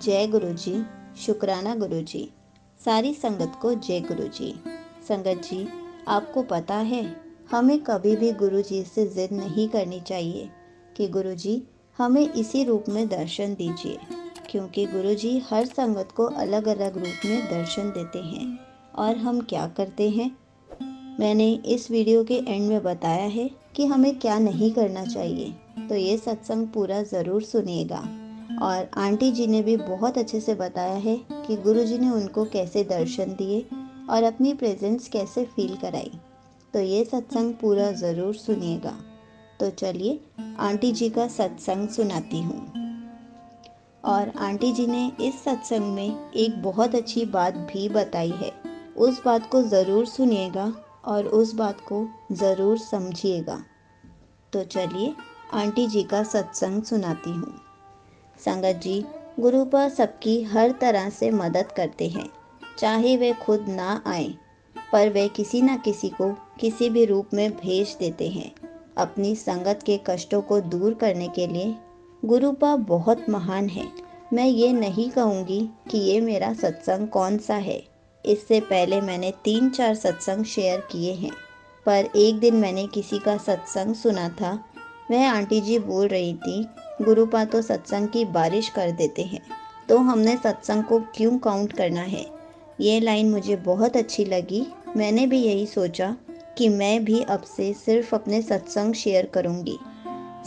जय गुरु जी। शुक्राना गुरु जी। सारी संगत को जय गुरु जी। संगत जी, आपको पता है, हमें कभी भी गुरु जी से ज़िद नहीं करनी चाहिए कि गुरु जी हमें इसी रूप में दर्शन दीजिए, क्योंकि गुरु जी हर संगत को अलग अलग रूप में दर्शन देते हैं। और हम क्या करते हैं, मैंने इस वीडियो के एंड में बताया है कि हमें क्या नहीं करना चाहिए, तो ये सत्संग पूरा ज़रूर सुनिएगा। और आंटी जी ने भी बहुत अच्छे से बताया है कि गुरु जी ने उनको कैसे दर्शन दिए और अपनी प्रेजेंस कैसे फील कराई, तो ये सत्संग पूरा ज़रूर सुनिएगा। तो चलिए आंटी जी का सत्संग सुनाती हूँ। और आंटी जी ने इस सत्संग में एक बहुत अच्छी बात भी बताई है, उस बात को ज़रूर सुनिएगा और उस बात को ज़रूर समझिएगा। तो चलिए आंटी जी का सत्संग सुनाती हूँ। संगत जी, गुरुपा सबकी हर तरह से मदद करते हैं, चाहे वे खुद ना आए, पर वे किसी न किसी को किसी भी रूप में भेज देते हैं अपनी संगत के कष्टों को दूर करने के लिए। गुरुपा बहुत महान है। मैं ये नहीं कहूँगी कि ये मेरा सत्संग कौन सा है, इससे पहले मैंने 3-4 सत्संग शेयर किए हैं, पर एक दिन मैंने किसी का सत्संग सुना था। वह आंटी जी बोल रही थी, गुरुपा तो सत्संग की बारिश कर देते हैं, तो हमने सत्संग को क्यों काउंट करना है। ये लाइन मुझे बहुत अच्छी लगी। मैंने भी यही सोचा कि मैं भी अब से सिर्फ अपने सत्संग शेयर करूँगी,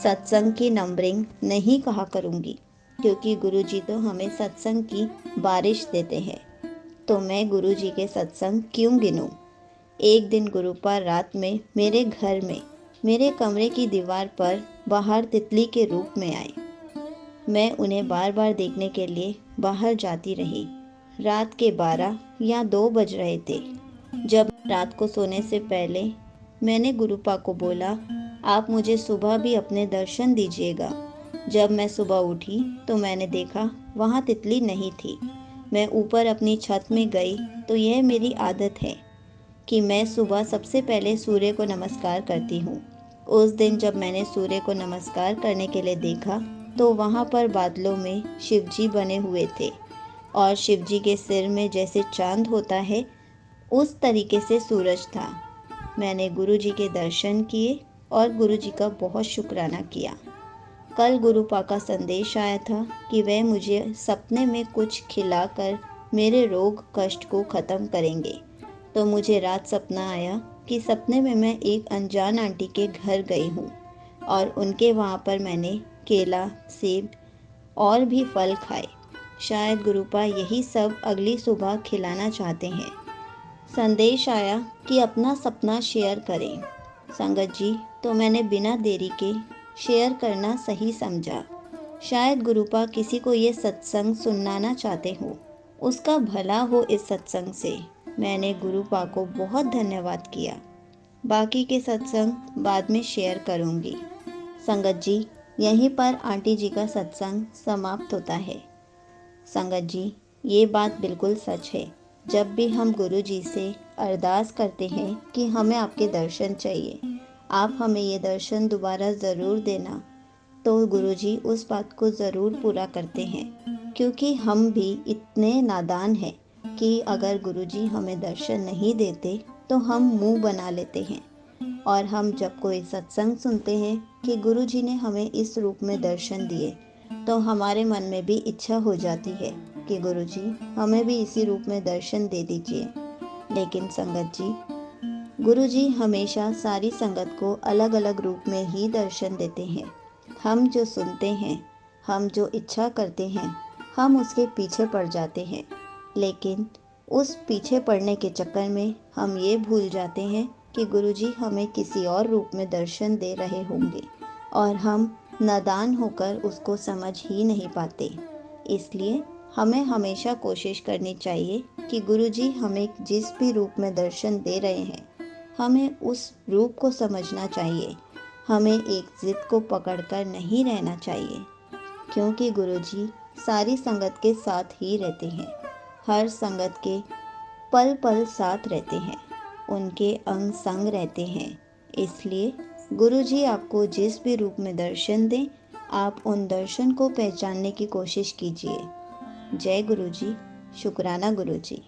सत्संग की नंबरिंग नहीं कहा करूँगी, क्योंकि गुरुजी तो हमें सत्संग की बारिश देते हैं, तो मैं गुरुजी के सत्संग क्यों गिनूँ। एक दिन गुरुपा रात में मेरे घर में मेरे कमरे की दीवार पर बाहर तितली के रूप में आए। मैं उन्हें बार बार देखने के लिए बाहर जाती रही। रात के 12 या 2 बज रहे थे जब रात को सोने से पहले मैंने गुरुपा को बोला, आप मुझे सुबह भी अपने दर्शन दीजिएगा। जब मैं सुबह उठी तो मैंने देखा वहाँ तितली नहीं थी। मैं ऊपर अपनी छत में गई तो यह मेरी आदत है कि मैं सुबह सबसे पहले सूर्य को नमस्कार करती हूँ। उस दिन जब मैंने सूर्य को नमस्कार करने के लिए देखा तो वहाँ पर बादलों में शिवजी बने हुए थे और शिवजी के सिर में जैसे चांद होता है उस तरीके से सूरज था। मैंने गुरुजी के दर्शन किए और गुरुजी का बहुत शुक्राना किया। कल गुरुपा का संदेश आया था कि वह मुझे सपने में कुछ खिलाकर मेरे रोग कष्ट को ख़त्म करेंगे, तो मुझे रात सपना आया कि सपने में मैं एक अनजान आंटी के घर गई हूँ और उनके वहाँ पर मैंने केला, सेब और भी फल खाए। शायद गुरुपा यही सब अगली सुबह खिलाना चाहते हैं। संदेश आया कि अपना सपना शेयर करें। संगत जी, तो मैंने बिना देरी के शेयर करना सही समझा। शायद गुरुपा किसी को ये सत्संग सुनाना चाहते हो, उसका भला हो इस सत्संग से। मैंने गुरुपा को बहुत धन्यवाद किया। बाकी के सत्संग बाद में शेयर करूँगी। संगत जी, यहीं पर आंटी जी का सत्संग समाप्त होता है। संगत जी, ये बात बिल्कुल सच है। जब भी हम गुरु जी से अरदास करते हैं कि हमें आपके दर्शन चाहिए, आप हमें ये दर्शन दोबारा ज़रूर देना, तो गुरु जी उस बात को ज़रूर पूरा करते हैं, क्योंकि हम भी इतने नादान हैं कि अगर गुरुजी हमें दर्शन नहीं देते तो हम मुंह बना लेते हैं। और हम जब कोई सत्संग सुनते हैं कि गुरुजी ने हमें इस रूप में दर्शन दिए, तो हमारे मन में भी इच्छा हो जाती है कि गुरुजी हमें भी इसी रूप में दर्शन दे दीजिए। लेकिन संगत जी, गुरुजी हमेशा सारी संगत को अलग अलग रूप में ही दर्शन देते हैं। हम जो सुनते हैं, हम जो इच्छा करते हैं, हम उसके पीछे पड़ जाते हैं, लेकिन उस पीछे पड़ने के चक्कर में हम ये भूल जाते हैं कि गुरुजी हमें किसी और रूप में दर्शन दे रहे होंगे और हम नादान होकर उसको समझ ही नहीं पाते। इसलिए हमें हमेशा कोशिश करनी चाहिए कि गुरुजी हमें जिस भी रूप में दर्शन दे रहे हैं, हमें उस रूप को समझना चाहिए। हमें एक जिद को पकड़कर नहीं रहना चाहिए, क्योंकि गुरुजी सारी संगत के साथ ही रहते हैं, हर संगत के पल पल साथ रहते हैं, उनके अंग संग रहते हैं। इसलिए गुरुजी आपको जिस भी रूप में दर्शन दें, आप उन दर्शन को पहचानने की कोशिश कीजिए। जय गुरु जी। शुक्राना गुरु जी।